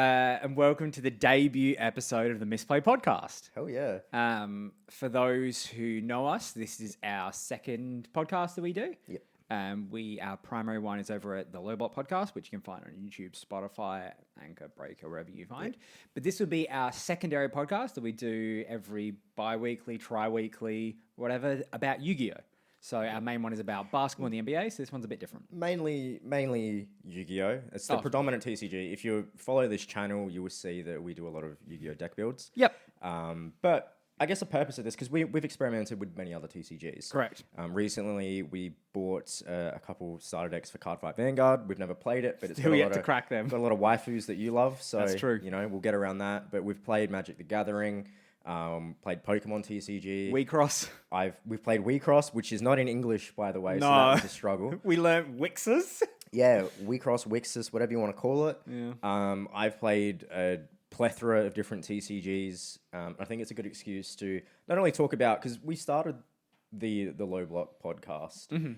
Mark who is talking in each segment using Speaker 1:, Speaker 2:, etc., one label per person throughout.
Speaker 1: And welcome to the debut episode of the Misplay Podcast.
Speaker 2: Hell yeah.
Speaker 1: For those who know us, this is our second podcast that we do.
Speaker 2: Yep.
Speaker 1: Our primary one is over at the Lowbot Podcast, which you can find on YouTube, Spotify, Anchor, Breaker, wherever you find. Yep. But this will be our secondary podcast that we do every bi-weekly, tri-weekly, whatever, about YuGiOh. So our main one is about basketball and the NBA, so this one's a bit different.
Speaker 2: Mainly YuGiOh. It's the predominant TCG. If you follow this channel, you will see that we do a lot of YuGiOh deck builds.
Speaker 1: Yep.
Speaker 2: But I guess the purpose of this, because we've experimented with many other TCGs.
Speaker 1: Correct.
Speaker 2: Recently, we bought a couple starter decks for Cardfight Vanguard. We've never played it, but it's
Speaker 1: still yet to crack them.
Speaker 2: Got a lot of waifus that you love, so
Speaker 1: that's true.
Speaker 2: You know, we'll get around that. But we've played Magic the Gathering. Played Pokemon TCG.
Speaker 1: WeCross.
Speaker 2: We've played WeCross, which is not in English, by the way, so that was a struggle.
Speaker 1: We learnt Wixes.
Speaker 2: Yeah, WeCross, Wixes, whatever you want to call it.
Speaker 1: Yeah.
Speaker 2: I've played a plethora of different TCGs. I think it's a good excuse to not only talk about, because we started the Low Block podcast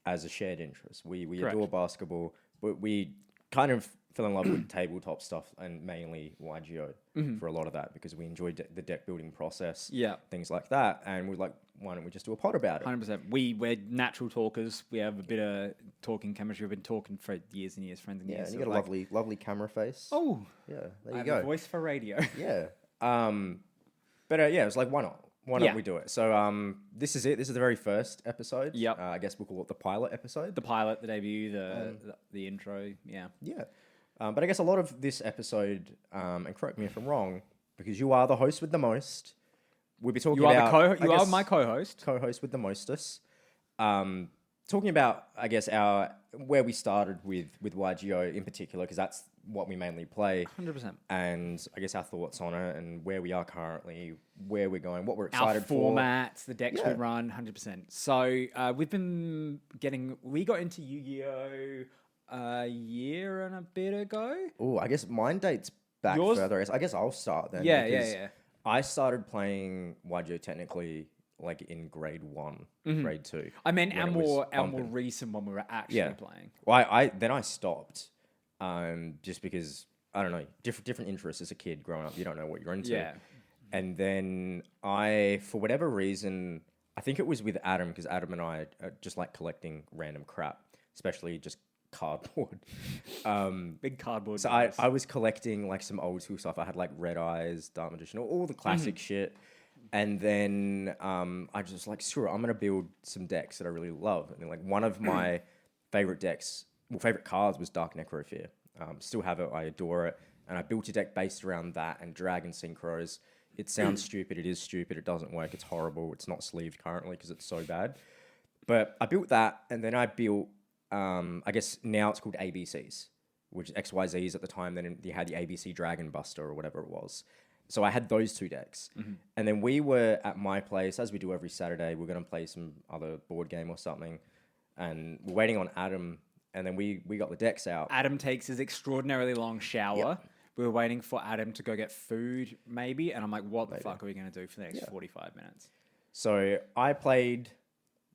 Speaker 2: as a shared interest. We adore basketball, but we kind of fell in love with tabletop stuff and mainly YuGiOh for a lot of that because we enjoyed the deck building process, things like that. And we're like, why don't we just do a pod about it?
Speaker 1: 100%. We're natural talkers. We have a bit of talking chemistry. We've been talking for years and years, friends and years.
Speaker 2: Yeah, and you got a lovely camera face.
Speaker 1: Oh,
Speaker 2: yeah, there
Speaker 1: I
Speaker 2: you go.
Speaker 1: have a voice for radio.
Speaker 2: Yeah. But it was like, why not? Why don't we do it? So this is it. This is the very first episode.
Speaker 1: Yep.
Speaker 2: I guess we'll call it the pilot episode.
Speaker 1: The pilot, the debut, the intro. Yeah.
Speaker 2: Yeah. But I guess a lot of this episode, and correct me if I'm wrong, because you are the host with the most. We'll be talking about...
Speaker 1: You are my co-host.
Speaker 2: Co-host with the mostest. Talking about, I guess, where we started with YuGiOh in particular, because that's what we mainly play.
Speaker 1: 100%.
Speaker 2: And I guess our thoughts on it and where we are currently, where we're going, what we're excited for.
Speaker 1: Our formats, the decks we run, 100%. So we got into YuGiOh a year and a bit ago.
Speaker 2: Oh, I guess mine dates back further. I guess I'll start then.
Speaker 1: Yeah.
Speaker 2: I started playing YuGiOh technically like in grade 1, grade 2.
Speaker 1: I mean, our more recent one we were actually playing.
Speaker 2: Well, I stopped just because, I don't know, different interests as a kid growing up. You don't know what you're into.
Speaker 1: Yeah.
Speaker 2: And then for whatever reason, I think it was with Adam, because Adam and I just like collecting random crap, especially just cardboard.
Speaker 1: Big cardboard.
Speaker 2: So I was collecting like some old school stuff. I had like Red Eyes, Dark Magician, all the classic shit. And then I just like, sure, I'm going to build some decks that I really love. And then, like, one of my favorite cards was Dark Necrofear. Still have it. I adore it. And I built a deck based around that and Dragon Synchros. It sounds stupid. It is stupid. It doesn't work. It's horrible. It's not sleeved currently because it's so bad. But I built that, and then I built, I guess now it's called ABCs, which is XYZs at the time. Then you had the ABC Dragon Buster or whatever it was. So I had those two decks. And then we were at my place, as we do every Saturday, we're going to play some other board game or something. And we're waiting on Adam, and then we got the decks out.
Speaker 1: Adam takes his extraordinarily long shower. Yep. We were waiting for Adam to go get food, maybe. And I'm like, what the fuck are we going to do for the next 45 minutes?
Speaker 2: So I played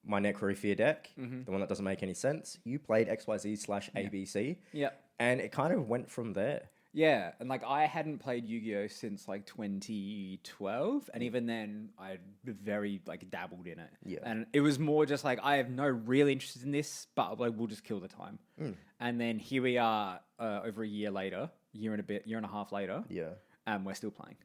Speaker 2: my Necrofear deck, the one that doesn't make any sense. You played XYZ/ABC.
Speaker 1: Yeah.
Speaker 2: And it kind of went from there.
Speaker 1: Yeah, and like I hadn't played Yu-Gi-Oh since like 2012, and even then I very like dabbled in it.
Speaker 2: Yeah,
Speaker 1: and it was more just like I have no real interest in this, but like we'll just kill the time. And then here we are, over a year later, year and a half later.
Speaker 2: Yeah,
Speaker 1: and we're still playing.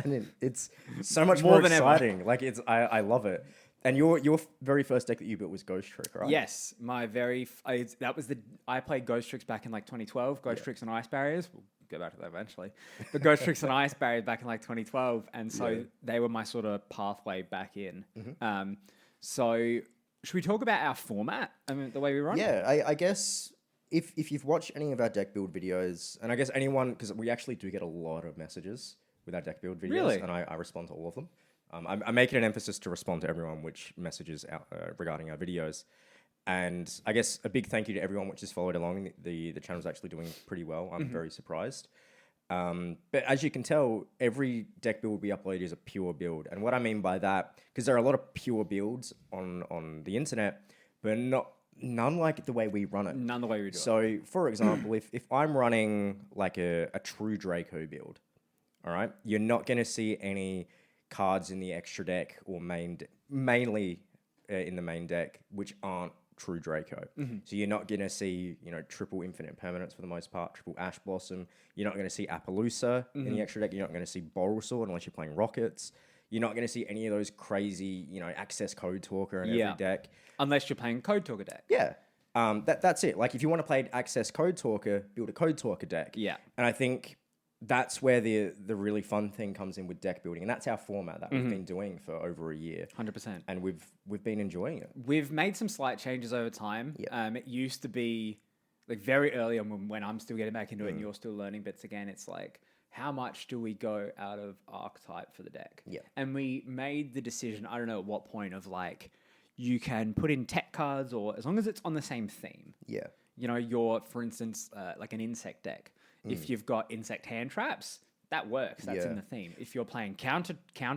Speaker 2: And it's so much more than exciting. Ever. Like I love it. And your very first deck that you built was Ghost Trick, right?
Speaker 1: Yes, I played Ghost Tricks back in like 2012. Ghost Tricks and Ice Barriers. We'll go back to that eventually. But Ghost Tricks and Ice Barriers back in like 2012, and so they were my sort of pathway back in. So should we talk about our format? I mean, the way we run.
Speaker 2: Yeah, I guess if you've watched any of our deck build videos, and I guess anyone, because we actually do get a lot of messages with our deck build videos, and I respond to all of them. I make it an emphasis to respond to everyone which messages out regarding our videos. And I guess a big thank you to everyone which has followed along. The channel's actually doing pretty well. I'm very surprised. But as you can tell, every deck build we upload is a pure build. And what I mean by that, because there are a lot of pure builds on the internet, but not none like the way we run it.
Speaker 1: None the way we do it.
Speaker 2: So, for example, if I'm running like a true Draco build, all right, you're not going to see any cards in the extra deck or mainly in the main deck which aren't true Draco. So you're not going to see, triple infinite permanents for the most part, triple Ash Blossom. You're not going to see Appaloosa in the extra deck. You're not going to see Boral Sword unless you're playing Rockets. You're not going to see any of those crazy, access Code Talker in every deck.
Speaker 1: Unless you're playing Code Talker deck.
Speaker 2: Yeah. That's it. Like, if you want to play access Code Talker, build a Code Talker deck.
Speaker 1: Yeah.
Speaker 2: And I think that's where the really fun thing comes in with deck building. And that's our format that we've been doing for over a year.
Speaker 1: 100%.
Speaker 2: And we've been enjoying it.
Speaker 1: We've made some slight changes over time.
Speaker 2: Yeah.
Speaker 1: It used to be, like, very early on when I'm still getting back into it and you're still learning bits again, it's like, how much do we go out of archetype for the deck?
Speaker 2: Yeah.
Speaker 1: And we made the decision, I don't know at what point, of like, you can put in tech cards, or as long as it's on the same theme.
Speaker 2: Yeah.
Speaker 1: You're, for instance, like an insect deck. If you've got insect hand traps, that works. That's in the theme. If you're playing counter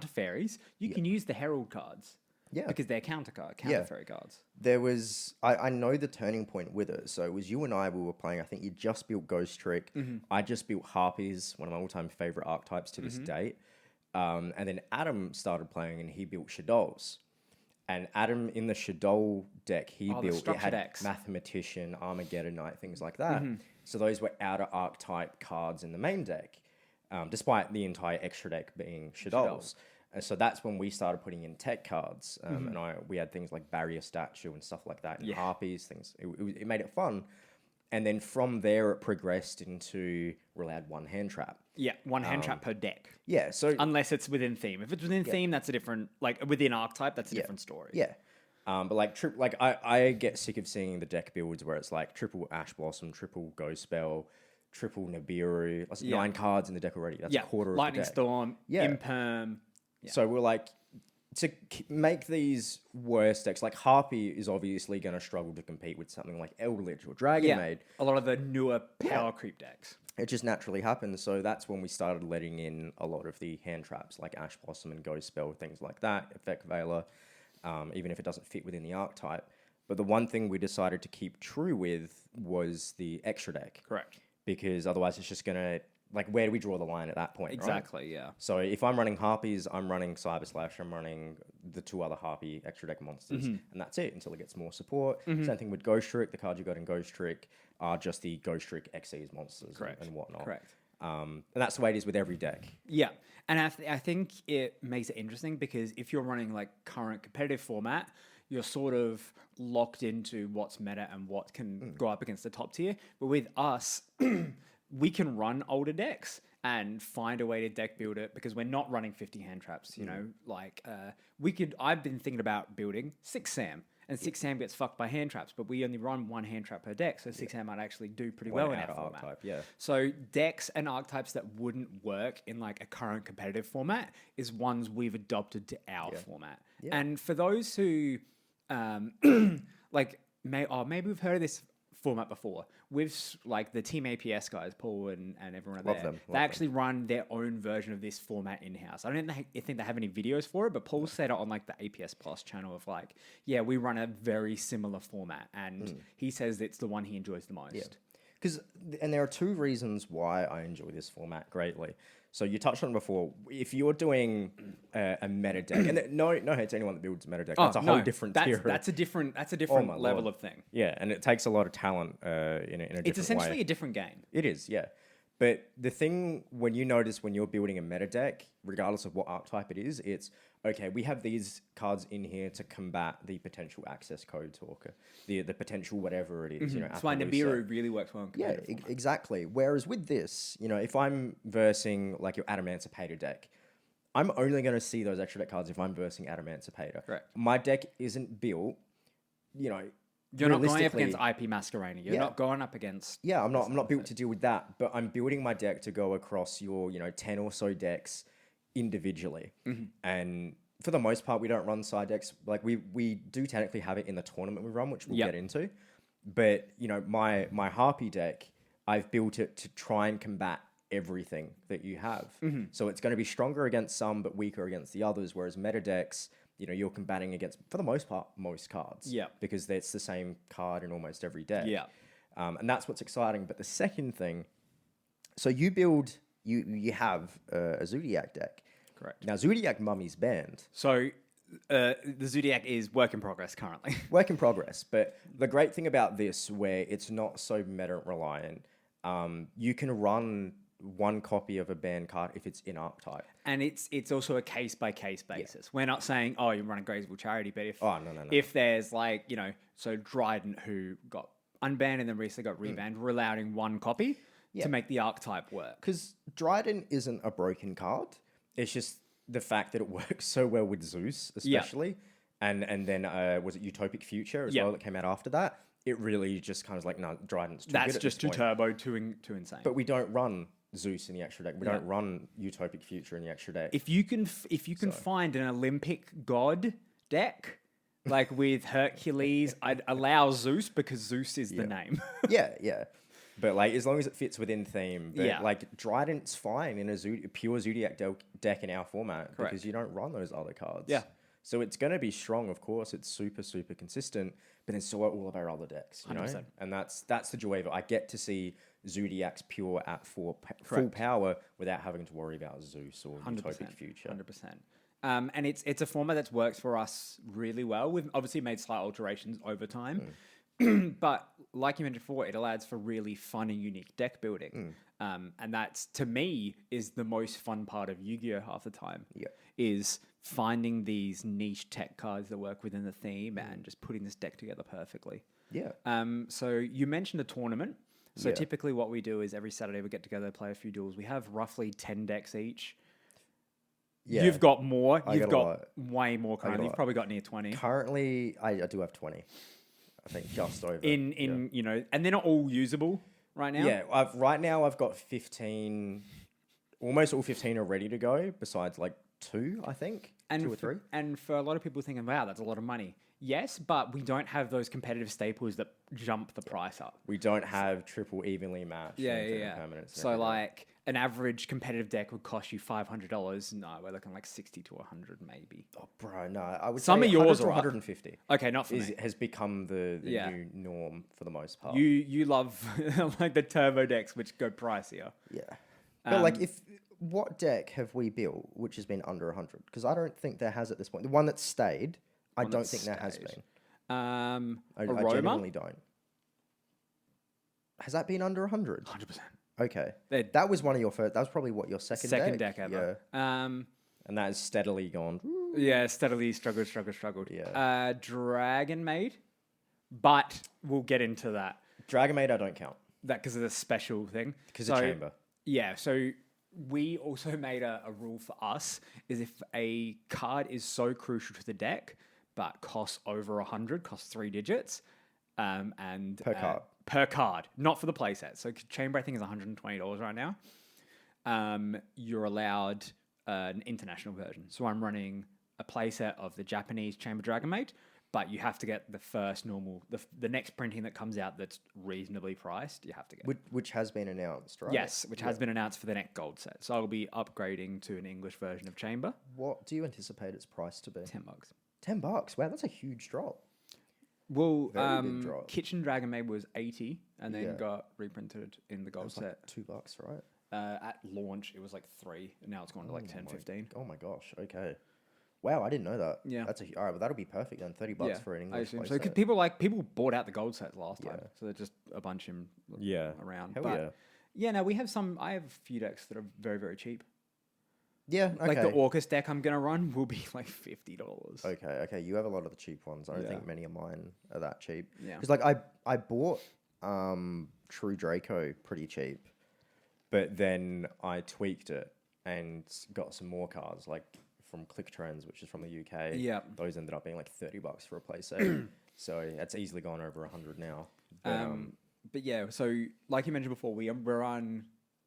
Speaker 1: fairies, you can use the Herald cards.
Speaker 2: Yeah.
Speaker 1: Because they're counter fairy cards.
Speaker 2: There was, I know the turning point with it. So it was you and I, we were playing, I think you just built Ghost Trick. I just built Harpies, one of my all-time favorite archetypes to this date. And then Adam started playing and he built Shadows. And Adam in the Shadow deck, he built, it had decks. Mathematician, Armageddon Knight, things like that. So those were outer archetype cards in the main deck, despite the entire extra deck being Shadows. And so that's when we started putting in tech cards. And we had things like Barrier Statue and stuff like that, and Harpies, things. It made it fun. And then from there, it progressed into, we're allowed one hand trap.
Speaker 1: Yeah, one hand trap per deck.
Speaker 2: Yeah, so...
Speaker 1: Unless it's within theme. If it's within theme, that's a different... Like, within archetype, that's a different story.
Speaker 2: Yeah. But like, I get sick of seeing the deck builds where it's like triple Ash Blossom, triple Ghost Spell, triple Nibiru. That's 9 cards in the deck already. That's a quarter of the deck.
Speaker 1: Lightning Storm, Imperm.
Speaker 2: Yeah. So we're like... To make these worse decks, like Harpy is obviously going to struggle to compete with something like Eldritch or Dragon Maid.
Speaker 1: A lot of the newer power creep decks.
Speaker 2: It just naturally happens. So that's when we started letting in a lot of the hand traps like Ash Blossom and Ghost Spell, things like that, Effect Veiler, even if it doesn't fit within the archetype. But the one thing we decided to keep true with was the extra deck.
Speaker 1: Correct.
Speaker 2: Because otherwise it's just going to... Like, where do we draw the line at that point,
Speaker 1: Exactly,
Speaker 2: right?
Speaker 1: yeah.
Speaker 2: So if I'm running Harpies, I'm running Cyber Slash, I'm running the 2 other Harpy extra deck monsters, and that's it until it gets more support. Same thing with Ghost Trick. The cards you got in Ghost Trick are just the Ghost Trick XEs monsters and whatnot.
Speaker 1: Correct.
Speaker 2: And that's the way it is with every deck.
Speaker 1: Yeah. And I think it makes it interesting because if you're running, like, current competitive format, you're sort of locked into what's meta and what can go up against the top tier. But with us... we can run older decks and find a way to deck build it because we're not running 50 hand traps, I've been thinking about building 6 Sam and 6 Sam gets fucked by hand traps, but we only run 1 hand trap per deck. So 6 Sam might actually do pretty well in our format.
Speaker 2: Archetype,
Speaker 1: So decks and archetypes that wouldn't work in like a current competitive format is ones we've adopted to our format. Yeah. And for those who maybe we've heard of this format before. With like the Team APS guys, Paul and everyone out there, they actually run their own version of this format in-house. I don't think they have any videos for it, but Paul said it on like the APS Plus channel of like, we run a very similar format, and he says it's the one he enjoys the most.
Speaker 2: And there are 2 reasons why I enjoy this format greatly. So you touched on it before. If you're doing a meta deck, and no hate to anyone that builds a meta deck, that's a whole different tier.
Speaker 1: That's a different level of thing.
Speaker 2: Yeah, and it takes a lot of talent in a different way.
Speaker 1: It's essentially a different game.
Speaker 2: It is, yeah. But the thing when you notice when you're building a meta deck, regardless of what archetype it is, it's okay. We have these cards in here to combat the potential access Code Talker, the potential whatever it is.
Speaker 1: That's why Nibiru really works well.
Speaker 2: Exactly. Whereas with this, if I'm versing like your Adamancipator deck, I'm only going to see those extra deck cards if I'm versing Adamancipator.
Speaker 1: Correct.
Speaker 2: My deck isn't built,
Speaker 1: You're not going up against IP Masquerade. You're not going up against...
Speaker 2: Yeah, I'm not built to deal with that, but I'm building my deck to go across your, 10 or so decks individually. And for the most part, we don't run side decks. Like, we do technically have it in the tournament we run, which we'll get into. But, my Harpy deck, I've built it to try and combat everything that you have. So it's going to be stronger against some, but weaker against the others, whereas meta decks... you're combating against, for the most part, most cards.
Speaker 1: Yeah.
Speaker 2: Because it's the same card in almost every deck.
Speaker 1: Yeah.
Speaker 2: And that's what's exciting. But the second thing, so you have a Zodiac deck.
Speaker 1: Correct.
Speaker 2: Now, Zodiac Mummy's banned.
Speaker 1: So the Zodiac is work in progress currently.
Speaker 2: Work in progress. But the great thing about this, where it's not so meta reliant, you can run one copy of a banned card if it's in archetype.
Speaker 1: And it's also a case by case basis. We're not saying, oh, you run a Grazable Charity, but
Speaker 2: no.
Speaker 1: if there's like, so Dryden who got unbanned and then recently got rebanned, we're allowing one copy to make the archetype work.
Speaker 2: Because Dryden isn't a broken card. It's just the fact that it works so well with Zeus, especially. And then was it Utopic Future as well that came out after that? It really just kind of like, no, Dryden's too good
Speaker 1: That's
Speaker 2: at
Speaker 1: just
Speaker 2: this
Speaker 1: too
Speaker 2: point.
Speaker 1: turbo, too insane.
Speaker 2: But we don't run Zeus in the extra deck. We don't run Utopic Future in the extra deck.
Speaker 1: If you can find an Olympic god deck, like with Hercules, I'd allow Zeus because Zeus is the name.
Speaker 2: yeah. But like, as long as it fits within theme. But like, Dryden's fine in a pure Zodiac deck in our format because you don't run those other cards.
Speaker 1: Yeah.
Speaker 2: So it's going to be strong, of course. It's super, super consistent. But then so are all of our other decks, you 100%. Know? And that's the joy of it. I get to see Zodiac's pure at full power without having to worry about Zeus or Utopic Future.
Speaker 1: 100%. And it's a format that's worked for us really well. We've obviously made slight alterations over time. But like you mentioned before, it allows for really fun and unique deck building. And that's, to me, is the most fun part of Yu-Gi-Oh! Half the time.
Speaker 2: Yeah.
Speaker 1: Is finding these niche tech cards that work within the theme and just putting this deck together perfectly.
Speaker 2: Yeah.
Speaker 1: So you mentioned a tournament. So typically what we do is every Saturday we get together, play a few duels. We have roughly 10 decks each. Yeah. You've got more. You've got way more currently. You've probably got near 20.
Speaker 2: Currently, I do have 20. I think just over.
Speaker 1: And they're not all usable right now.
Speaker 2: Yeah, right now I've got 15. Almost all 15 are ready to go. Besides like 2, I think, 2 or 3.
Speaker 1: And for a lot of people thinking, wow, that's a lot of money. Yes, but we don't have those competitive staples that jump the price up.
Speaker 2: We don't have triple evenly matched. Permanents
Speaker 1: so like an average competitive deck would cost you $500. No, we're looking like 60 to 100 maybe.
Speaker 2: Oh, bro, no. I would
Speaker 1: some
Speaker 2: say
Speaker 1: of yours are
Speaker 2: 150.
Speaker 1: Okay, not for me.
Speaker 2: Has become the new norm for the most part.
Speaker 1: You love like the turbo decks, which go pricier.
Speaker 2: Yeah, but like what deck have we built which has been under 100? Because I don't think there has at this point. The one that stayed. I don't think there has been. I genuinely don't. Has that been under 100?
Speaker 1: 100%.
Speaker 2: Okay. That was one of your first. That was probably what, your second
Speaker 1: deck ever.
Speaker 2: Yeah. And that has steadily gone.
Speaker 1: Yeah, steadily struggled.
Speaker 2: Yeah.
Speaker 1: Dragon Maid, but we'll get into that.
Speaker 2: Dragon Maid, I don't count.
Speaker 1: That because of the special thing.
Speaker 2: Because of Chamber.
Speaker 1: Yeah, so we also made a rule for us is if a card is so crucial to the deck, but costs over 100, costs 3 digits, and per card, not for the playset. So Chamber, I think, is $120 right now. You're allowed an international version. So I'm running a playset of the Japanese Chamber Dragon Maid, but you have to get the first normal, the next printing that comes out that's reasonably priced. You have to get
Speaker 2: which has been announced, right?
Speaker 1: Yes, which has been announced for the next gold set. So I'll be upgrading to an English version of Chamber.
Speaker 2: What do you anticipate its price to be?
Speaker 1: $10.
Speaker 2: $10. Wow, that's a huge drop.
Speaker 1: Well, Kitchen Dragon Maid was 80 and then got reprinted in the gold set.
Speaker 2: Like $2, right?
Speaker 1: At launch, it was like 3, and now it's gone to like 10, 15.
Speaker 2: Oh my gosh! Okay. Wow, I didn't know that.
Speaker 1: Yeah.
Speaker 2: All right, well that'll be perfect then. $30 for an English play
Speaker 1: so. Because people bought out the gold set last time, so they're just a bunch of them around.
Speaker 2: Hell
Speaker 1: no, we have some. I have a few decks that are very, very cheap.
Speaker 2: Yeah, okay.
Speaker 1: Like the Orcus deck I'm gonna run will be like $50.
Speaker 2: Okay. You have a lot of the cheap ones. I don't think many of mine are that cheap.
Speaker 1: Yeah.
Speaker 2: Because like I bought True Draco pretty cheap, but then I tweaked it and got some more cards like from Click Trends, which is from the UK.
Speaker 1: Yeah.
Speaker 2: Those ended up being like $30 for a playset. So that's easily gone over 100 now.
Speaker 1: But yeah, so like you mentioned before, we run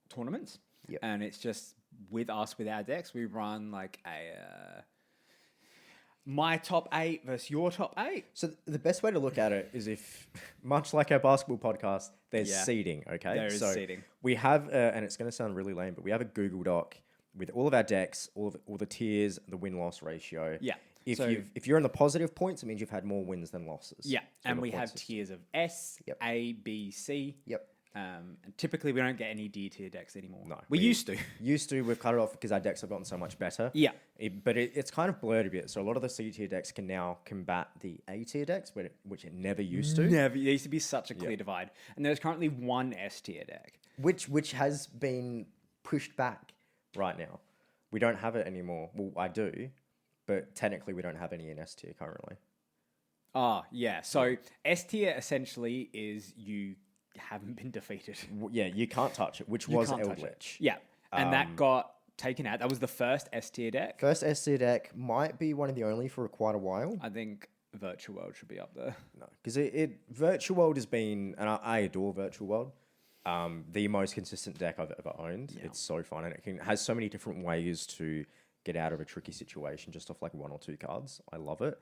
Speaker 1: tournaments.
Speaker 2: Yep.
Speaker 1: And it's just with us, with our decks, we run like a my top 8 versus your top 8.
Speaker 2: So the best way to look at it is if, much like our basketball podcast, there's seeding, okay?
Speaker 1: There is seeding.
Speaker 2: We have, and it's going to sound really lame, but we have a Google Doc with all of our decks, all the tiers, the win-loss ratio.
Speaker 1: Yeah.
Speaker 2: if you're in the positive points, it means you've had more wins than losses.
Speaker 1: Yeah,
Speaker 2: So
Speaker 1: and
Speaker 2: the
Speaker 1: we
Speaker 2: point
Speaker 1: have
Speaker 2: system.
Speaker 1: tiers of S,
Speaker 2: Yep.
Speaker 1: A, B, C.
Speaker 2: Yep.
Speaker 1: And typically we don't get any D tier decks anymore.
Speaker 2: No,
Speaker 1: we used to.
Speaker 2: Used to, we've cut it off because our decks have gotten so much better.
Speaker 1: Yeah.
Speaker 2: But it's kind of blurred a bit. So a lot of the C tier decks can now combat the A tier decks, which it never used to.
Speaker 1: Never. There used to be such a clear divide. And there's currently one S tier deck.
Speaker 2: Which has been pushed back right now. We don't have it anymore. Well, I do, but technically we don't have any in S tier currently.
Speaker 1: Ah, yeah. So S tier essentially is you haven't been defeated.
Speaker 2: Yeah, you can't touch it, which was Eldritch.
Speaker 1: Yeah. And that got taken out. That was the first S tier deck.
Speaker 2: First S tier deck might be one of the only for quite a while.
Speaker 1: I think Virtual World should be up there.
Speaker 2: No, because Virtual World has been, and I adore Virtual World, the most consistent deck I've ever owned.
Speaker 1: Yeah.
Speaker 2: It's so fun, and it has so many different ways to get out of a tricky situation just off like 1 or 2 cards. I love it.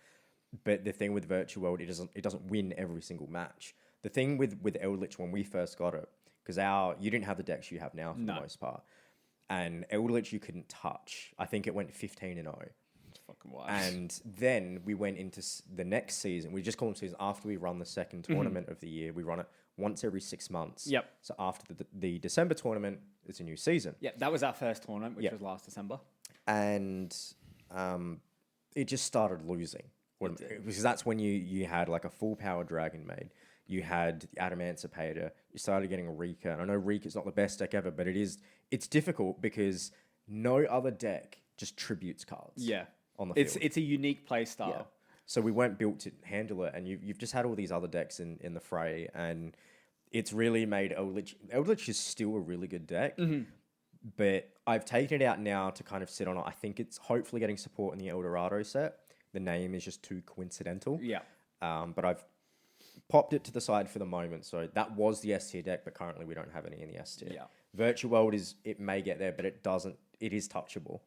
Speaker 2: But the thing with Virtual World, it doesn't win every single match. The thing with Eldritch when we first got it, because you didn't have the decks you have now for the most part, and Eldritch you couldn't touch. I think it went 15-0.
Speaker 1: It's fucking wild.
Speaker 2: And then we went into the next season. We just call them season after we run the second tournament of the year. We run it once every 6 months.
Speaker 1: Yep.
Speaker 2: So after the December tournament, it's a new season.
Speaker 1: Yeah, that was our first tournament, which was last December.
Speaker 2: And it just started losing. Because that's when you had like a full power Dragon Maid. You had the Adamantipator. You started getting a Rika. And I know Rika's not the best deck ever, but it's difficult because no other deck just tributes cards.
Speaker 1: Yeah.
Speaker 2: On the field.
Speaker 1: It's a unique play style.
Speaker 2: Yeah. So we weren't built to handle it, and you've just had all these other decks in the fray, and it's really made Eldritch. Eldritch is still a really good deck, but I've taken it out now to kind of sit on it. I think it's hopefully getting support in the Eldorado set. The name is just too coincidental.
Speaker 1: Yeah.
Speaker 2: But I've popped it to the side for the moment. So that was the S tier deck, but currently we don't have any in the S tier.
Speaker 1: Yeah.
Speaker 2: Virtual World it may get there, but it doesn't. It is touchable,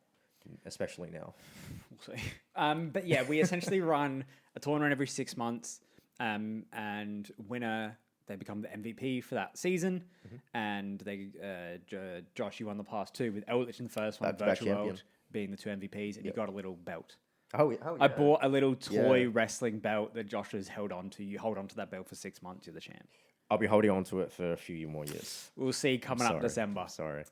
Speaker 2: especially now.
Speaker 1: We'll see. But yeah, we essentially run a tournament every 6 months, and winner, they become the MVP for that season. And they, Josh, you won the past 2 with Eldritch in the first one,
Speaker 2: Back-to-back
Speaker 1: Virtual World
Speaker 2: champion.
Speaker 1: being the 2 MVPs, and you got a little belt.
Speaker 2: Oh, yeah.
Speaker 1: I bought a little toy wrestling belt that Josh has held on to. You hold on to that belt for 6 months, you're the champ.
Speaker 2: I'll be holding on to it for a few more years.
Speaker 1: We'll see coming up December.
Speaker 2: Sorry.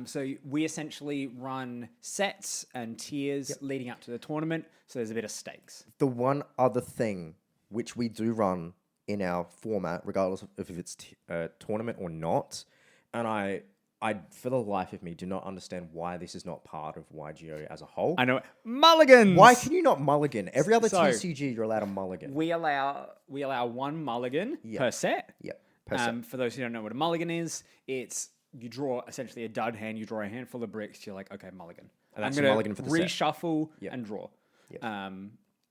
Speaker 1: So we essentially run sets and tiers leading up to the tournament. So there's a bit of stakes.
Speaker 2: The one other thing which we do run in our format, regardless of if it's a tournament or not, and I for the life of me do not understand why this is not part of YuGiOh as a whole.
Speaker 1: I know. Mulligans!
Speaker 2: Why can you not mulligan? Every other
Speaker 1: So,
Speaker 2: TCG you're allowed a mulligan.
Speaker 1: We allow 1 mulligan per set.
Speaker 2: Yep. Per set.
Speaker 1: For those who don't know what a mulligan is, it's you draw essentially a dud hand, you draw a handful of bricks, you're like, okay, mulligan.
Speaker 2: And that's
Speaker 1: I'm
Speaker 2: your
Speaker 1: gonna
Speaker 2: mulligan for the set.
Speaker 1: reshuffle and draw.
Speaker 2: Yep.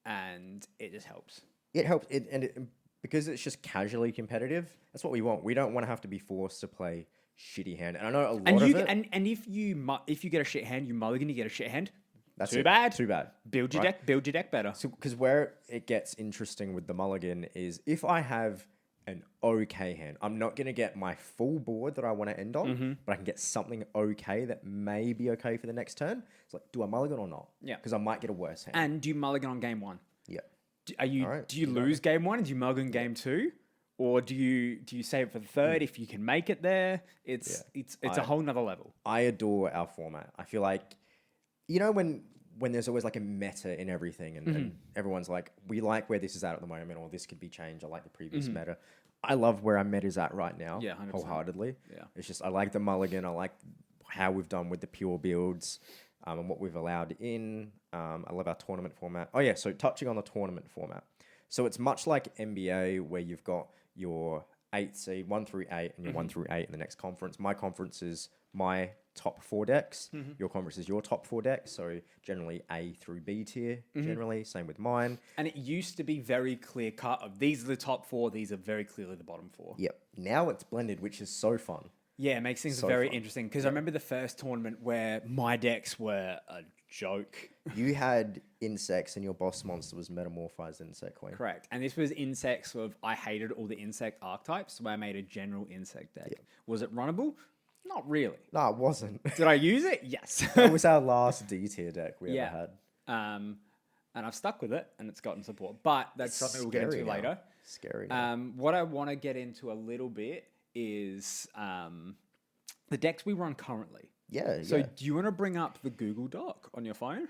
Speaker 1: And it just helps.
Speaker 2: It helps, because it's just casually competitive. That's what we want. We don't want to have to be forced to play shitty hand. And I know a lot of it.
Speaker 1: And if you get a shit hand, you mulligan, you get a shit hand.
Speaker 2: That's
Speaker 1: Too
Speaker 2: it.
Speaker 1: bad.
Speaker 2: Too bad.
Speaker 1: Build your deck better.
Speaker 2: So, because where it gets interesting with the mulligan is if I have an okay hand, I'm not going to get my full board that I want to end on, but I can get something okay that may be okay for the next turn. It's like, do I mulligan or not?
Speaker 1: Yeah.
Speaker 2: Because I might get a worse hand.
Speaker 1: And do you mulligan on game 1?
Speaker 2: Yeah.
Speaker 1: Do you lose game 1 and do you mulligan game 2? Or do you save it for the third if you can make it there? It's a whole nother level.
Speaker 2: I adore our format. I feel like, you know, when there's always like a meta in everything and everyone's like, we like where this is at the moment, or this could be changed. I like the previous meta. I love where our meta is at right now.
Speaker 1: Yeah, 100%.
Speaker 2: Wholeheartedly.
Speaker 1: Yeah.
Speaker 2: It's just, I like the mulligan. I like how we've done with the pure builds and what we've allowed in. I love our tournament format. Oh yeah, so touching on the tournament format. So it's much like NBA where you've got your 8 seed, 1 through 8, and your 1 through 8 in the next conference. My conference is my top 4 decks. Your conference is your top 4 decks. So generally A through B tier, generally. Same with mine.
Speaker 1: And it used to be very clear cut of these are the top 4, these are very clearly the bottom 4.
Speaker 2: Yep. Now it's blended, which is so fun.
Speaker 1: Yeah, it makes things very interesting because I remember the first tournament where my decks were a joke.
Speaker 2: You had insects and your boss monster was metamorphized insect queen.
Speaker 1: Correct. And this was insects I hated all the insect archetypes, so I made a general insect deck.
Speaker 2: Yep.
Speaker 1: Was it runnable? Not really.
Speaker 2: No, it wasn't.
Speaker 1: Did I use it? Yes.
Speaker 2: That was our last D tier deck we ever had.
Speaker 1: and I've stuck with it, and it's gotten support. But that's something we'll get into
Speaker 2: Scary now.
Speaker 1: later.
Speaker 2: Scary. Now.
Speaker 1: What I want to get into a little bit is the decks we run currently.
Speaker 2: Yeah.
Speaker 1: So do you want to bring up the Google Doc on your phone?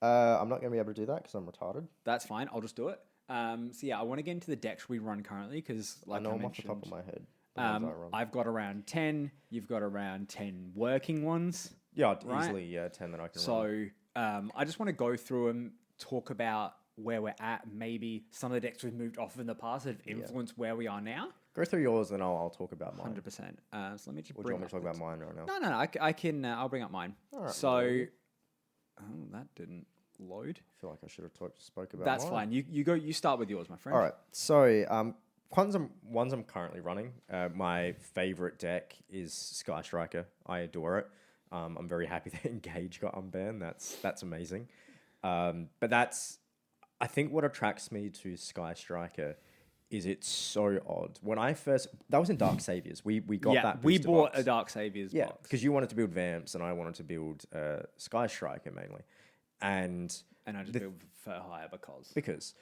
Speaker 2: I'm not going to be able to do that because I'm retarded.
Speaker 1: That's fine. I'll just do it. So yeah, I want to get into the decks we run currently because, like
Speaker 2: I know
Speaker 1: I
Speaker 2: them off the
Speaker 1: mentioned,
Speaker 2: top of my head. The ones I run.
Speaker 1: I've got around 10. You've got around 10 working ones.
Speaker 2: Yeah,
Speaker 1: right?
Speaker 2: easily 10 that I can run.
Speaker 1: So I just want to go through and talk about where we're at. Maybe some of the decks we've moved off in the past that have influenced where we are now.
Speaker 2: Go through yours, and I'll talk about mine.
Speaker 1: 100%. So let me just
Speaker 2: Or do you
Speaker 1: bring
Speaker 2: want me to talk about mine right now?
Speaker 1: No. I can. I'll bring up mine.
Speaker 2: All right,
Speaker 1: So, oh, that didn't load.
Speaker 2: I feel like I should have spoke about
Speaker 1: That's
Speaker 2: mine.
Speaker 1: fine. You go. You start with yours, my friend.
Speaker 2: All right. So, ones I'm currently running. My favorite deck is Sky Striker. I adore it. I'm very happy that Engage got unbanned. That's amazing. But I think what attracts me to Sky Striker is it's so odd. When I first, that was in Dark Saviors. We got that.
Speaker 1: We
Speaker 2: booster
Speaker 1: bought
Speaker 2: box.
Speaker 1: a Dark Saviors box.
Speaker 2: Because you wanted to build Vamps and I wanted to build Sky Striker mainly, and
Speaker 1: I just built for hire because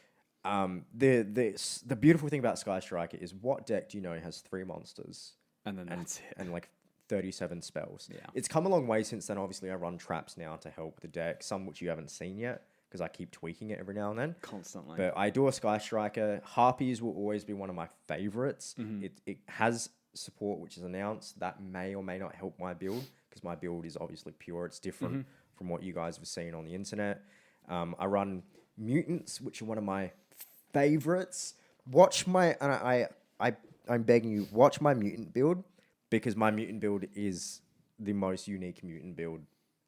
Speaker 2: the beautiful thing about Sky Striker is what deck do you know has 3 monsters
Speaker 1: and then that's it.
Speaker 2: and like 37 spells.
Speaker 1: Yeah.
Speaker 2: It's come a long way since then. Obviously, I run traps now to help the deck, some which you haven't seen yet because I keep tweaking it every now and then.
Speaker 1: Constantly.
Speaker 2: But I adore Sky Striker. Harpies will always be one of my favorites. It has support, which is announced. That may or may not help my build because my build is obviously pure. It's different from what you guys have seen on the internet. I run Mutants, which are one of my favorites. Watch my, and I'm begging you, watch my Mutant build because my Mutant build is the most unique Mutant build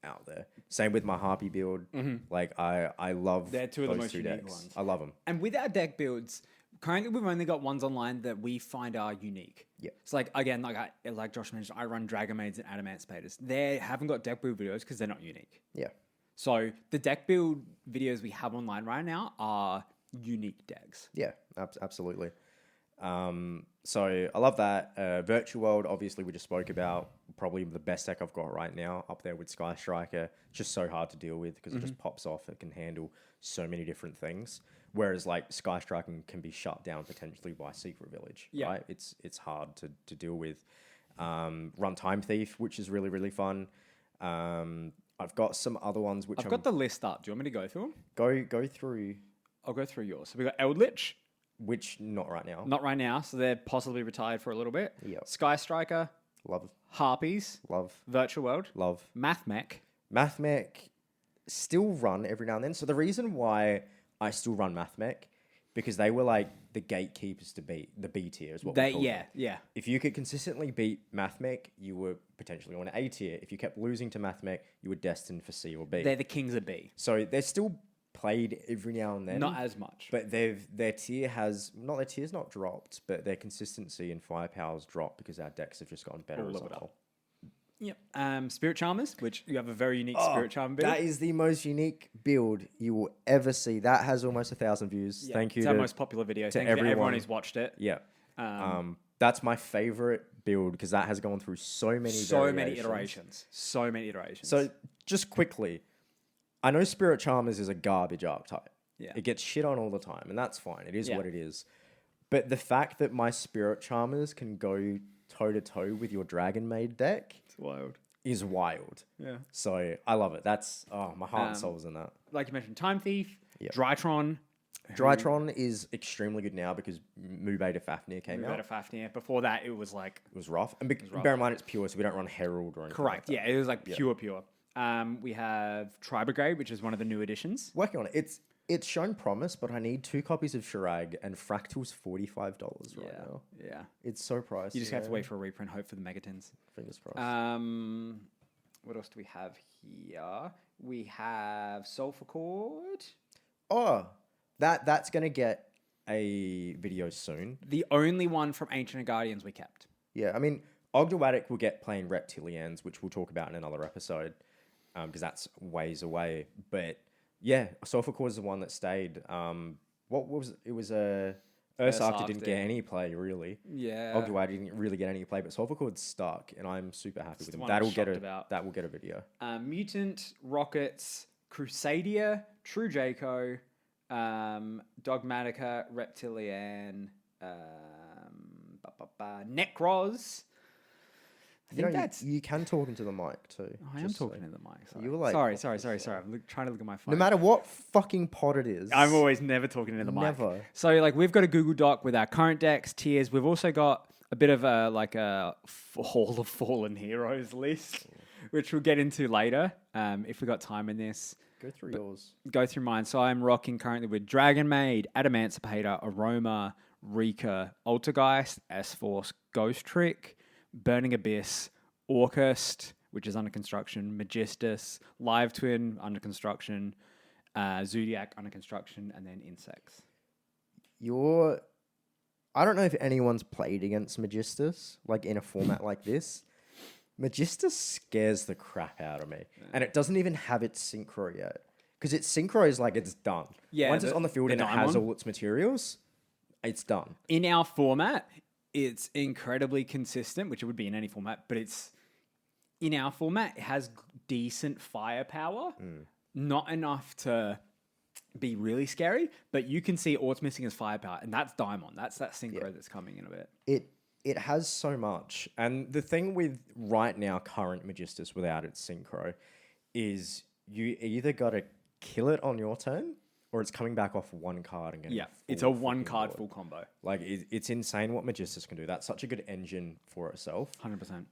Speaker 2: out there. Same with my Harpy build. Like I love
Speaker 1: They're two of the
Speaker 2: those
Speaker 1: most
Speaker 2: two
Speaker 1: unique
Speaker 2: decks.
Speaker 1: ones.
Speaker 2: I love them.
Speaker 1: And with our deck builds, currently we've only got ones online that we find are unique.
Speaker 2: Yeah.
Speaker 1: It's like, again, like Josh mentioned, I run Dragon Maids and Adamant Spaders. They haven't got deck build videos because they're not unique.
Speaker 2: Yeah.
Speaker 1: So the deck build videos we have online right now are unique decks.
Speaker 2: Yeah, absolutely. So I love that. Virtual World, obviously, we just spoke about. Probably the best deck I've got right now, up there with Sky Striker. Just so hard to deal with because it just pops off. It can handle so many different things. Whereas like Sky Striker can be shut down potentially by Secret Village.
Speaker 1: Yeah.
Speaker 2: Right? It's hard to deal with. Run Time Thief, which is really, really fun. I've got some other ones which
Speaker 1: I've got the list up. Do you want me to go through them?
Speaker 2: go through.
Speaker 1: I'll go through yours. So we've got Eldritch.
Speaker 2: Which not right now.
Speaker 1: Not right now, so they're possibly retired for a little bit.
Speaker 2: Yep.
Speaker 1: Sky Striker,
Speaker 2: Love,
Speaker 1: Harpies,
Speaker 2: love,
Speaker 1: Virtual World,
Speaker 2: love.
Speaker 1: Mathmech.
Speaker 2: Mathmech still run every now and then. So the reason why I still run Mathmech because they were like the gatekeepers to beat the B tier is what we call them.
Speaker 1: Yeah.
Speaker 2: If you could consistently beat Mathmech, you were potentially on A tier. If you kept losing to Mathmech, you were destined for C or B.
Speaker 1: They're the kings of B.
Speaker 2: So they're still played every now and then.
Speaker 1: Not as much.
Speaker 2: But their tier has their tier's not dropped, but their consistency and firepower's dropped because our decks have just gotten better
Speaker 1: All
Speaker 2: as a
Speaker 1: leveled up.
Speaker 2: whole.
Speaker 1: Yep. Spirit Charmers, which you have a very unique Spirit Charmer build.
Speaker 2: That is the most unique build you will ever see. That has almost 1,000 views.
Speaker 1: Yeah,
Speaker 2: Thank you
Speaker 1: it's
Speaker 2: to
Speaker 1: our most popular video. Thank you to everyone who's watched it.
Speaker 2: Yeah. That's my favorite build because that has gone through so many
Speaker 1: iterations. So many iterations.
Speaker 2: So just quickly, I know Spirit Charmers is a garbage archetype.
Speaker 1: Yeah.
Speaker 2: It gets shit on all the time, and that's fine. It is
Speaker 1: Yeah.
Speaker 2: what it is. But the fact that my Spirit Charmers can go toe-to-toe with your Dragon Maid deck
Speaker 1: it's wild.
Speaker 2: is wild.
Speaker 1: Yeah.
Speaker 2: So I love it. That's, my heart and soul's in that.
Speaker 1: Like you mentioned, Time Thief,
Speaker 2: Yep.
Speaker 1: Drytron.
Speaker 2: Drytron is extremely good now because Mubeta Fafnir came out.
Speaker 1: Fafnir. Before that, it was like...
Speaker 2: It was rough. And bear in mind, it's pure, so we don't run Herald or anything.
Speaker 1: Correct.
Speaker 2: Like that.
Speaker 1: Yeah, it was like pure. We have Tri-Brigade, which is one of the new additions.
Speaker 2: Working on it. It's shown promise, but I need 2 copies of Shirag, and Fractal's $45 right now.
Speaker 1: Yeah.
Speaker 2: It's so pricey.
Speaker 1: You just have to wait for a reprint, hope for the Megatons.
Speaker 2: Fingers crossed.
Speaker 1: What else do we have here? We have Sulphur Cord.
Speaker 2: Oh, that's going to get a video soon.
Speaker 1: The only one from Ancient Guardians we kept.
Speaker 2: Yeah, I mean, Ogdoadic will get plain Reptilians, which we'll talk about in another episode, because that's ways away. But yeah, Sulphur Cord is the one that stayed. What was it? It was a Ursa didn't get any play really.
Speaker 1: Yeah.
Speaker 2: Ogdoadic didn't really get any play, but Sulphur Cord stuck, and I'm super happy with him.
Speaker 1: one
Speaker 2: That
Speaker 1: I
Speaker 2: will
Speaker 1: was
Speaker 2: get
Speaker 1: shocked about.
Speaker 2: a video.
Speaker 1: Mutant, Rockets, Crusadia, True Jaco, Dogmatica, Reptilian, Necros. I think that's.
Speaker 2: You can talk into the mic too.
Speaker 1: I am talking in the mic. Sorry.
Speaker 2: You were like,
Speaker 1: sorry. I'm trying to look at my phone.
Speaker 2: no matter what fucking pod it is,
Speaker 1: I'm always never talking into the mic.
Speaker 2: Never.
Speaker 1: So like we've got a Google Doc with our current decks, tiers. We've also got a bit of a Hall of Fallen Heroes list, which we'll get into later if we got time in this.
Speaker 2: Go through yours.
Speaker 1: Go through mine. So I'm rocking currently with Dragon Maid, Adamancipator, Aroma, Rika, Altergeist, S-Force, Ghost Trick, Burning Abyss, Orcust, which is under construction, Magistus, Live Twin, under construction, Zodiac, under construction, and then Insects.
Speaker 2: I don't know if anyone's played against Magistus, like in a format like this. Magistus scares the crap out of me. Yeah. And it doesn't even have its synchro yet. Because its synchro is like it's done. Yeah, once it's on the field and it has all its materials, it's done.
Speaker 1: In our format, it's incredibly consistent, which it would be in any format, but it's in our format, it has decent firepower. Not enough to be really scary, but you can see all it's missing is firepower, and that's Daimon. That's that synchro that's coming in a bit.
Speaker 2: It has so much. And the thing with right now, current Magistus without its synchro is you either got to kill it on your turn or it's coming back off one card and getting
Speaker 1: it's a one card full combo.
Speaker 2: Like it's insane what Magistus can do. That's such a good engine for itself.
Speaker 1: 100%.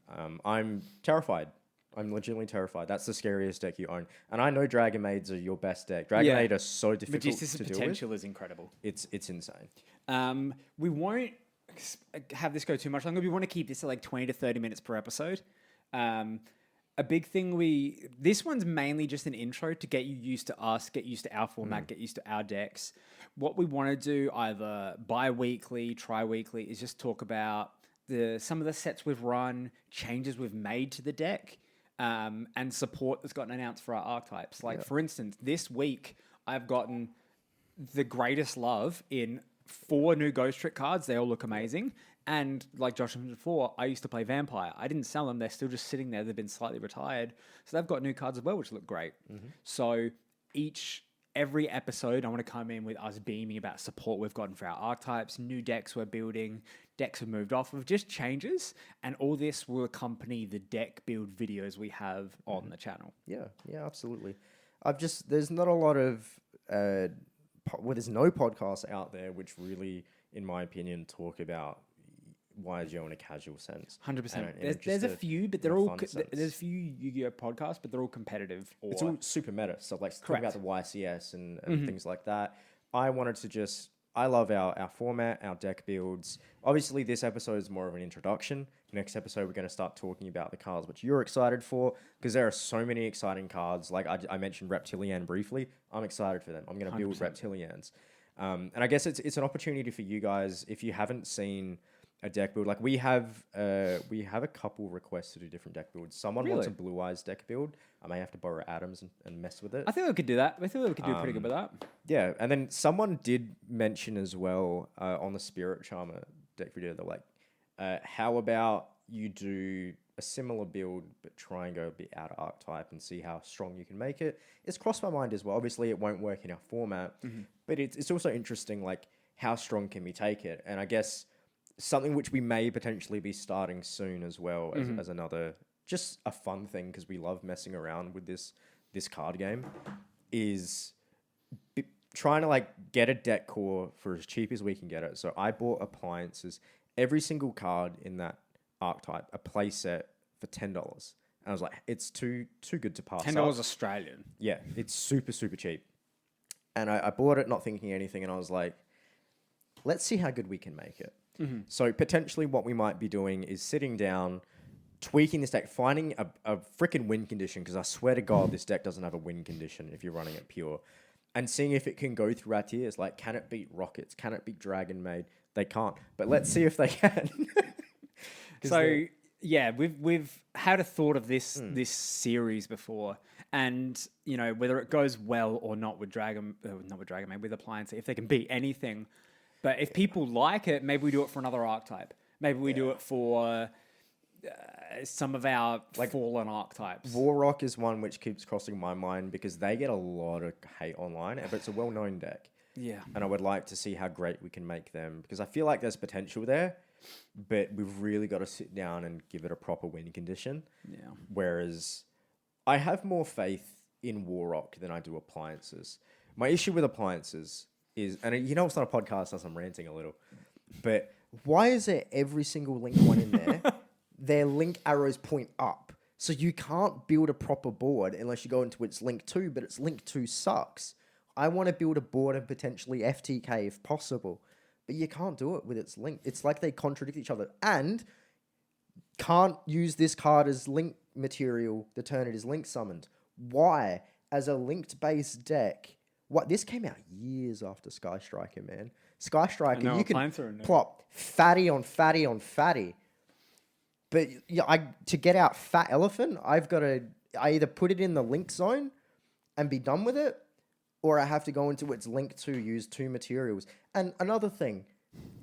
Speaker 2: I'm terrified. I'm legitimately terrified. That's the scariest deck you own. And I know Dragon Maids are your best deck. Dragon Maid are so difficult
Speaker 1: Magistus'
Speaker 2: to deal with.
Speaker 1: potential is incredible.
Speaker 2: It's insane.
Speaker 1: We won't have this go too much longer. We want to keep this at like 20 to 30 minutes per episode. A big thing this one's mainly just an intro to get you used to us, get used to our format, get used to our decks. What we want to do either bi-weekly, tri-weekly is just talk about some of the sets we've run, changes we've made to the deck, and support that's gotten announced for our archetypes. Like for instance, this week I've gotten the greatest love in 4 new Ghost Trick cards. They all look amazing. And like Josh mentioned before, I used to play Vampire. I didn't sell them. They're still just sitting there. They've been slightly retired. So they've got new cards as well, which look great. So every episode, I want to come in with us beaming about support we've gotten for our archetypes, new decks we're building, decks we've moved off of, just changes. And all this will accompany the deck build videos we have on the channel.
Speaker 2: Yeah, absolutely. There's not a lot of... there's no podcasts out there which really, in my opinion, talk about YuGiOh in a casual sense.
Speaker 1: 100%. There's a few, but they're all... There's a few YuGiOh podcasts, but they're all competitive.
Speaker 2: It's all super meta stuff, like talking about the YCS and things like that. I wanted to I love our format, our deck builds. Obviously, this episode is more of an introduction. Next episode, we're going to start talking about the cards which you're excited for, because there are so many exciting cards. Like I mentioned Reptilian briefly. I'm excited for them. I'm going to build Reptilians. And I guess it's an opportunity for you guys, if you haven't seen a deck build. Like we have a couple requests to do different deck builds. Someone wants a Blue Eyes deck build. I may have to borrow Adams and mess with it.
Speaker 1: I think we could do that. I think we could do pretty good with that.
Speaker 2: Yeah, and then someone did mention as well on the Spirit Charmer deck video, they're like, how about you do a similar build but try and go a bit out of archetype and see how strong you can make it? It's crossed my mind as well. Obviously, it won't work in our format, but it's also interesting, like, how strong can we take it? And I guess something which we may potentially be starting soon as well as another, just a fun thing, because we love messing around with this card game, is trying to like get a deck core for as cheap as we can get it. So I bought appliances, every single card in that archetype, a play set for $10. And I was like, it's too good to pass
Speaker 1: $10
Speaker 2: up.
Speaker 1: Australian.
Speaker 2: Yeah, it's super, super cheap. And I bought it not thinking anything, and I was like, let's see how good we can make it. So potentially what we might be doing is sitting down, tweaking this deck, finding a freaking win condition, because I swear to God, this deck doesn't have a win condition if you're running it pure, and seeing if it can go through our tiers. Like, can it beat Rockets? Can it beat Dragon Maid? They can't, but let's see if they can.
Speaker 1: So yeah, we've had a thought of this series before, and you know, whether it goes well or not with not with Dragon Maid, with Appliance, if they can beat anything. But if people like it, maybe we do it for another archetype. Maybe we do it for some of our fallen archetypes.
Speaker 2: Warrock is one which keeps crossing my mind, because they get a lot of hate online, but it's a well-known deck.
Speaker 1: Yeah.
Speaker 2: And I would like to see how great we can make them, because I feel like there's potential there, but we've really got to sit down and give it a proper win condition.
Speaker 1: Yeah.
Speaker 2: Whereas I have more faith in Warrock than I do appliances. My issue with appliances is, and you know, it's not a podcast as I'm ranting a little, but why is there every single link one in there? Their link arrows point up. So you can't build a proper board unless you go into its link 2, but its link 2 sucks. I want to build a board and potentially FTK if possible, but you can't do it with its link. It's like they contradict each other, and can't use this card as link material to turn it as link summoned. Why? As a linked base deck. What? This came out years after Sky Striker, man. Sky Striker, you can plop fatty on fatty on fatty. But yeah, to get out Fat Elephant, I either put it in the link zone and be done with it, or I have to go into its link 2, use 2 materials. And another thing,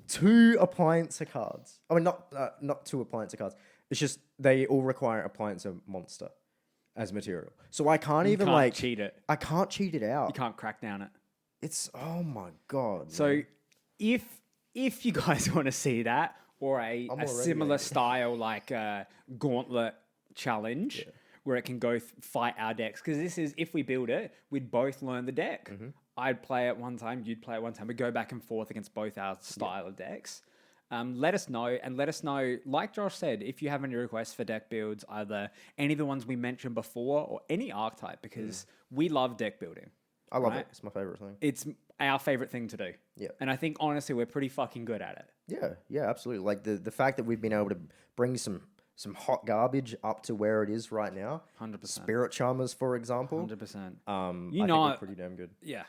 Speaker 2: 2 appliancer cards. I mean, not 2 appliancer cards. It's just they all require appliancer monster as material. So I can't
Speaker 1: cheat it.
Speaker 2: I can't cheat it out.
Speaker 1: You can't crack down it.
Speaker 2: It's, oh my God.
Speaker 1: So
Speaker 2: man.
Speaker 1: if you guys want to see that, or a similar style like gauntlet challenge where it can go fight our decks, because this is, if we build it, we'd both learn the deck. I'd play it one time, you'd play it one time. We'd go back and forth against both our style of decks. Let us know, like Josh said, if you have any requests for deck builds, either any of the ones we mentioned before or any archetype, because we love deck building.
Speaker 2: I love it. It's my favorite thing.
Speaker 1: It's our favorite thing to do.
Speaker 2: Yeah.
Speaker 1: And I think, honestly, we're pretty fucking good at it.
Speaker 2: Yeah, absolutely. Like the fact that we've been able to bring some hot garbage up to where it is right now.
Speaker 1: 100%.
Speaker 2: Spirit Charmers, for example.
Speaker 1: 100%.
Speaker 2: I think we're pretty damn good.
Speaker 1: Yeah,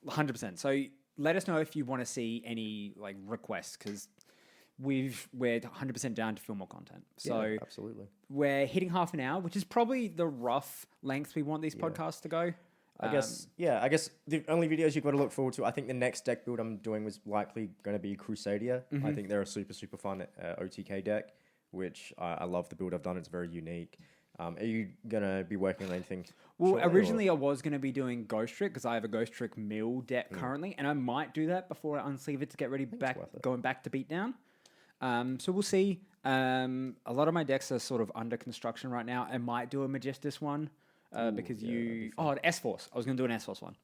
Speaker 1: 100%. So let us know if you want to see any like requests, because we're 100% down to film more content. So
Speaker 2: yeah, absolutely.
Speaker 1: We're hitting half an hour, which is probably the rough length we want these podcasts to go.
Speaker 2: I guess the only videos you've got to look forward to, I think the next deck build I'm doing was likely going to be Crusadia. I think they're a super, super fun OTK deck, which I love the build I've done. It's very unique. Are you going to be working on anything?
Speaker 1: Well, originally I was going to be doing Ghost Trick, because I have a Ghost Trick mill deck currently, and I might do that before I unsleeve it to get ready going back to Beatdown. So we'll see. A lot of my decks are sort of under construction right now. I might do a Magistus one. Because the S-Force. I was going to do an S-Force one.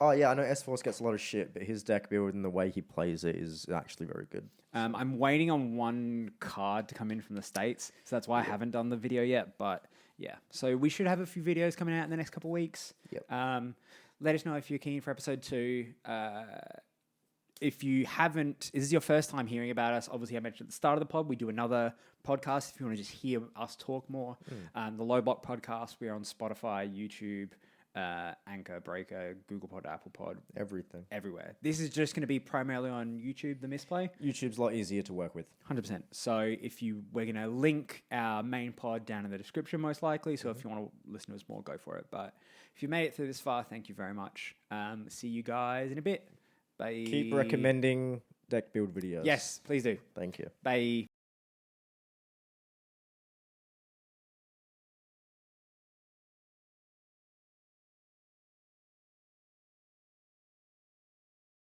Speaker 2: Oh, yeah, I know S-Force gets a lot of shit, but his deck build and the way he plays it is actually very good.
Speaker 1: I'm waiting on one card to come in from the States, so that's why I haven't done the video yet. But, yeah. So we should have a few videos coming out in the next couple of weeks.
Speaker 2: Yep.
Speaker 1: Let us know if you're keen for episode 2. If you haven't, this is your first time hearing about us, obviously I mentioned at the start of the pod, we do another podcast if you want to just hear us talk more. The Low Block Podcast, we're on Spotify, YouTube, Anchor, Breaker, Google Pod, Apple Pod.
Speaker 2: Everything.
Speaker 1: Everywhere. This is just going to be primarily on YouTube, the Misplay.
Speaker 2: YouTube's a lot easier to work with.
Speaker 1: 100%. So we're going to link our main pod down in the description most likely. So if you want to listen to us more, go for it. But if you made it through this far, thank you very much. See you guys in a bit. Bye.
Speaker 2: Keep recommending deck build videos.
Speaker 1: Yes, please do.
Speaker 2: Thank you.
Speaker 1: Bye.